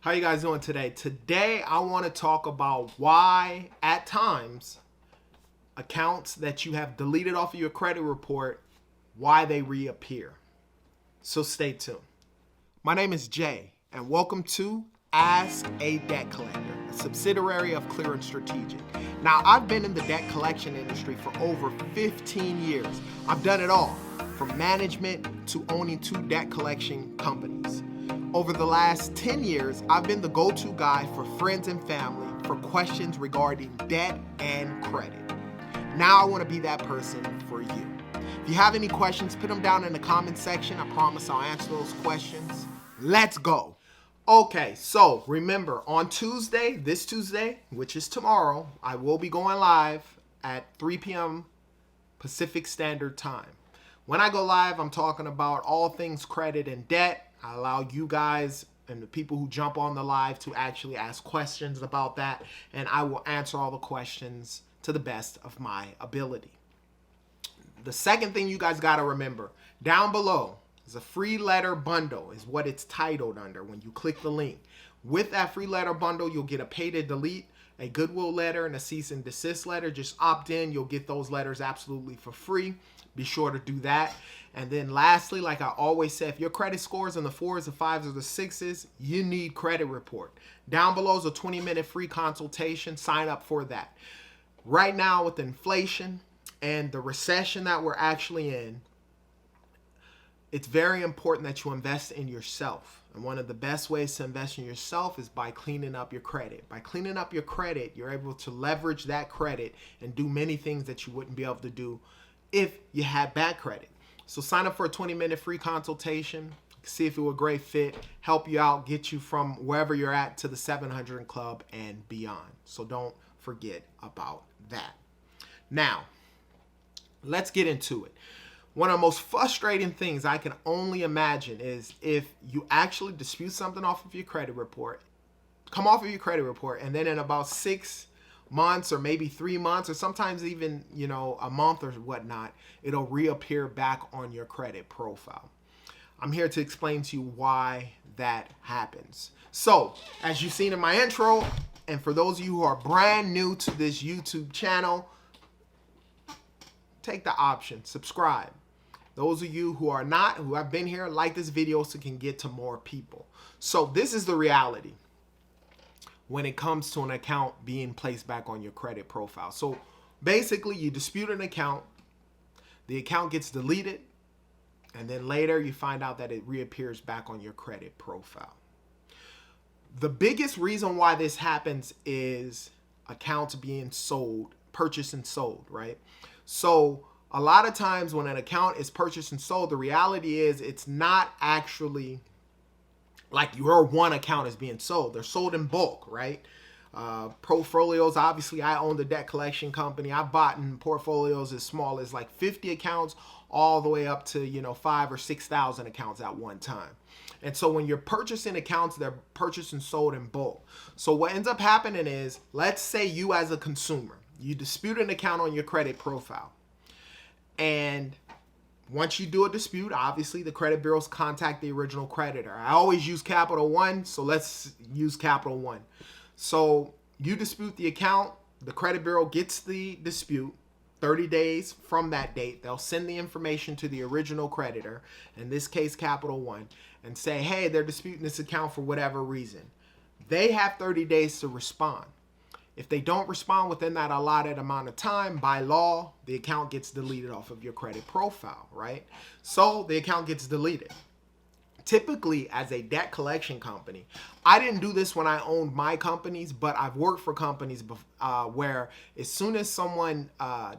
How you guys doing today? Today I want to talk about why at times accounts that you have deleted off of your credit report, why they reappear. So stay tuned. My name is Jay and welcome to Ask a Debt Collector, a subsidiary of Clear and Strategic. Now I've been in the debt collection industry for over 15 years. I've done it all, from management to owning 2 debt collection companies. Over the last 10 years, I've been the go-to guy for friends and family for questions regarding debt and credit. Now I want to be that person for you. If you have any questions, put them down in the comment section. I promise I'll answer those questions. Let's go. Okay, so remember, on Tuesday, this Tuesday, which is tomorrow, I will be going live at 3 p.m. Pacific Standard Time. When I go live, I'm talking about all things credit and debt. I allow you guys and the people who jump on the live to actually ask questions about that, and I will answer all the questions to the best of my ability. The second thing you guys got to remember, down below is a free letter bundle, is what it's titled under when you click the link. With that free letter bundle, you'll get a pay to delete, a Goodwill letter, and a cease and desist letter. Just opt in. You'll get those letters absolutely for free. Be sure to do that. And then lastly, like I always say, if your credit score is in the 4s, the 5s, or the 6s, you need credit report. Down below is a 20-minute free consultation. Sign up for that. Right now with inflation and the recession that we're actually in, it's very important that you invest in yourself. And one of the best ways to invest in yourself is by cleaning up your credit. By cleaning up your credit, you're able to leverage that credit and do many things that you wouldn't be able to do if you had bad credit. So sign up for a 20-minute free consultation. See if it were a great fit, help you out, get you from wherever you're at to the 700 Club and beyond. So don't forget about that. Now, let's get into it. One of the most frustrating things I can only imagine is if you actually dispute something off of your credit report, come off of your credit report, and then in about 6 months or maybe 3 months or sometimes even, a month or whatnot, it'll reappear back on your credit profile. I'm here to explain to you why that happens. So, as you've seen in my intro, and for those of you who are brand new to this YouTube channel, take the option, subscribe. Those of you who are not, who have been here, like this video so it can get to more people. So this is the reality when it comes to an account being placed back on your credit profile. So basically you dispute an account, the account gets deleted, and then later you find out that it reappears back on your credit profile. The biggest reason why this happens is accounts being sold, purchased and sold, right? So a lot of times when an account is purchased and sold, the reality is it's not actually like your one account is being sold. They're sold in bulk, right? Portfolios, obviously I own the debt collection company. I've bought in portfolios as small as like 50 accounts all the way up to 5,000 or 6,000 accounts at one time. And so when you're purchasing accounts, they're purchased and sold in bulk. So what ends up happening is, let's say you as a consumer, you dispute an account on your credit profile. And once you do a dispute, obviously the credit bureaus contact the original creditor. I always use Capital One, so let's use Capital One. So you dispute the account, the credit bureau gets the dispute. 30 days from that date, they'll send the information to the original creditor, in this case Capital One, and say, hey, they're disputing this account for whatever reason. They have 30 days to respond. If they don't respond within that allotted amount of time, by law, the account gets deleted off of your credit profile, right? So the account gets deleted. Typically, as a debt collection company, I didn't do this when I owned my companies, but I've worked for companies where as soon as someone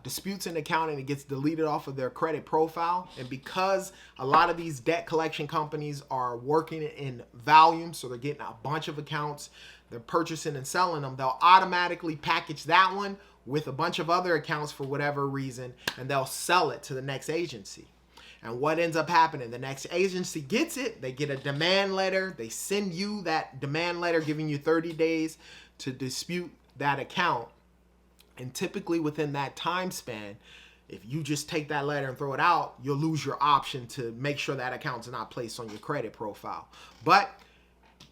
disputes an account and it gets deleted off of their credit profile, and because a lot of these debt collection companies are working in volume, so they're getting a bunch of accounts, they're purchasing and selling them, they'll automatically package that one with a bunch of other accounts for whatever reason, and they'll sell it to the next agency. And what ends up happening, the next agency gets it, they get a demand letter, they send you that demand letter giving you 30 days to dispute that account. And typically within that time span, if you just take that letter and throw it out, you'll lose your option to make sure that account's not placed on your credit profile. But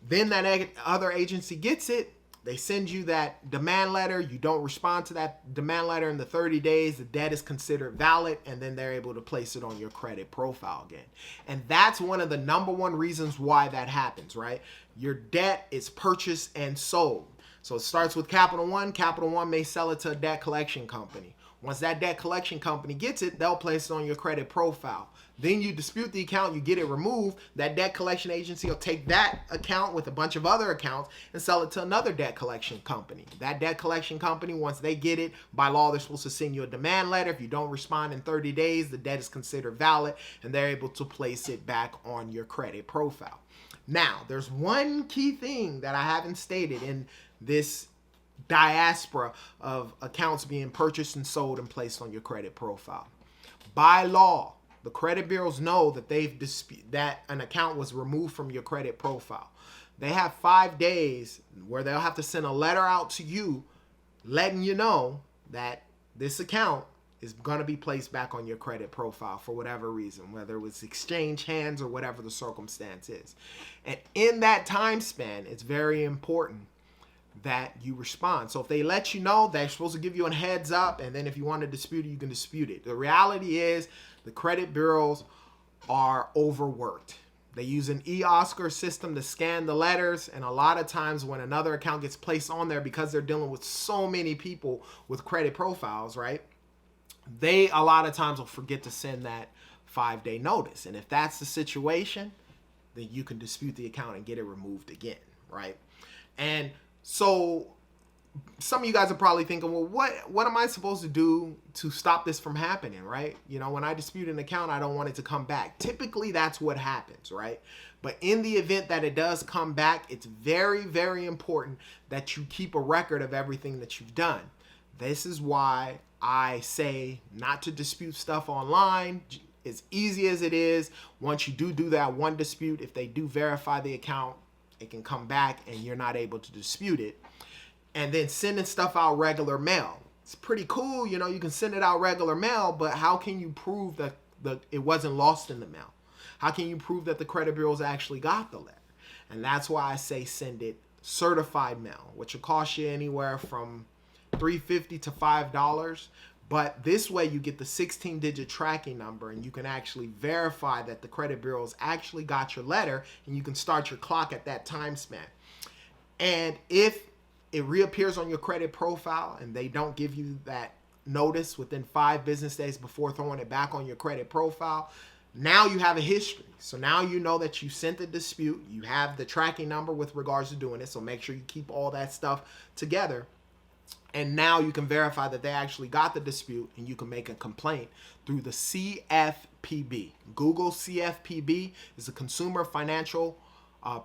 Then that other agency gets it. They send you that demand letter. You don't respond to that demand letter in the 30 days. The debt is considered valid, and then they're able to place it on your credit profile again. And that's one of the number one reasons why that happens, right? Your debt is purchased and sold. So it starts with Capital One. Capital One may sell it to a debt collection company. Once that debt collection company gets it, they'll place it on your credit profile. Then you dispute the account, you get it removed. That debt collection agency will take that account with a bunch of other accounts and sell it to another debt collection company. That debt collection company, once they get it, by law, they're supposed to send you a demand letter. If you don't respond in 30 days, the debt is considered valid, and they're able to place it back on your credit profile. Now, there's one key thing that I haven't stated in this diaspora of accounts being purchased and sold and placed on your credit profile. By law, the credit bureaus know that that an account was removed from your credit profile. They have 5 days where they'll have to send a letter out to you letting you know that this account is going to be placed back on your credit profile for whatever reason, whether it was exchange hands or whatever the circumstance is. And in that time span, it's very important that you respond. So if they let you know, they're supposed to give you a heads up, and then if you want to dispute it, you can dispute it. The reality is the credit bureaus are overworked. They use an e-Oscar system to scan the letters, and a lot of times when another account gets placed on there, because they're dealing with so many people with credit profiles, right? They a lot of times will forget to send that 5-day notice. And if that's the situation, then you can dispute the account and get it removed again, right? And so some of you guys are probably thinking, well, what am I supposed to do to stop this from happening, right? You know, when I dispute an account, I don't want it to come back. Typically, that's what happens, right? But in the event that it does come back, it's very, very important that you keep a record of everything that you've done. This is why I say not to dispute stuff online. As easy as it is, once you do that one dispute, if they do verify the account, it can come back and you're not able to dispute it. And then sending stuff out regular mail. It's pretty cool, you know, you can send it out regular mail, but how can you prove that it wasn't lost in the mail? How can you prove that the credit bureaus actually got the letter? And that's why I say send it certified mail, which will cost you anywhere from $3.50 to $5. But this way you get the 16-digit tracking number, and you can actually verify that the credit bureaus actually got your letter, and you can start your clock at that time span. And if it reappears on your credit profile and they don't give you that notice within 5 business days before throwing it back on your credit profile, now you have a history. So now you know that you sent the dispute, you have the tracking number with regards to doing it, so make sure you keep all that stuff together. And now you can verify that they actually got the dispute, and you can make a complaint through the CFPB. Google CFPB is the Consumer Financial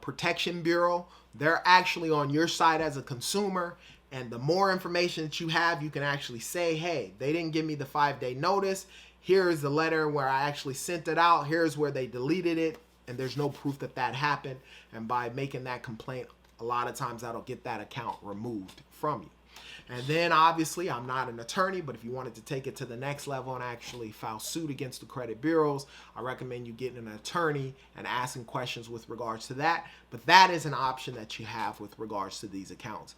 Protection Bureau. They're actually on your side as a consumer, and the more information that you have, you can actually say, hey, they didn't give me the 5-day notice. Here is the letter where I actually sent it out. Here's where they deleted it, and there's no proof that that happened. And by making that complaint, a lot of times that'll get that account removed from you. And then obviously, I'm not an attorney, but if you wanted to take it to the next level and actually file suit against the credit bureaus, I recommend you getting an attorney and asking questions with regards to that. But that is an option that you have with regards to these accounts.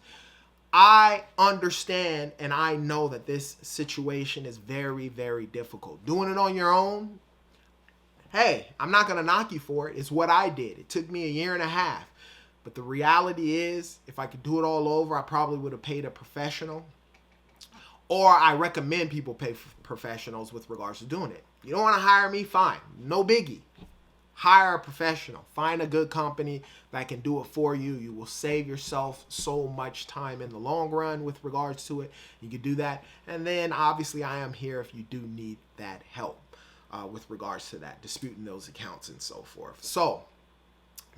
I understand and I know that this situation is very, very difficult. Doing it on your own, hey, I'm not going to knock you for it. It's what I did. It took me 1.5 years. But the reality is, if I could do it all over, I probably would have paid a professional. Or I recommend people pay professionals with regards to doing it. You don't want to hire me? Fine. No biggie. Hire a professional. Find a good company that can do it for you. You will save yourself so much time in the long run with regards to it. You can do that. And then, obviously, I am here if you do need that help with regards to that, disputing those accounts and so forth. So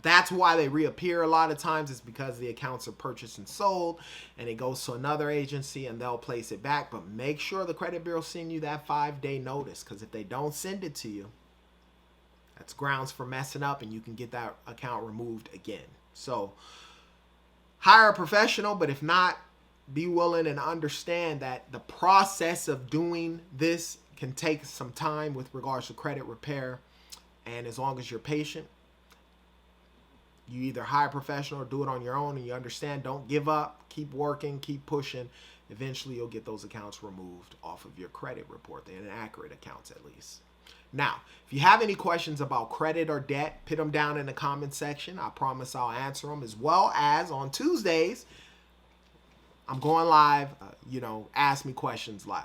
that's why they reappear a lot of times. It's because the accounts are purchased and sold, and it goes to another agency and they'll place it back. But make sure the credit bureau send you that 5-day notice, because if they don't send it to you, that's grounds for messing up, and you can get that account removed again. So hire a professional, but if not, be willing and understand that the process of doing this can take some time with regards to credit repair. And as long as you're patient, You either hire a professional or do it on your own, and you understand, don't give up, keep working, keep pushing. Eventually you'll get those accounts removed off of your credit report. They're inaccurate accounts at least. Now, if you have any questions about credit or debt, put them down in the comment section. I promise I'll answer them, as well as on Tuesdays, I'm going live, Ask Me Questions live.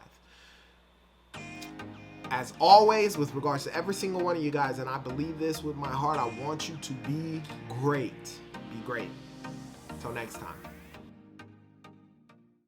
As always, with regards to every single one of you guys, and I believe this with my heart, I want you to be great. Be great. Until next time.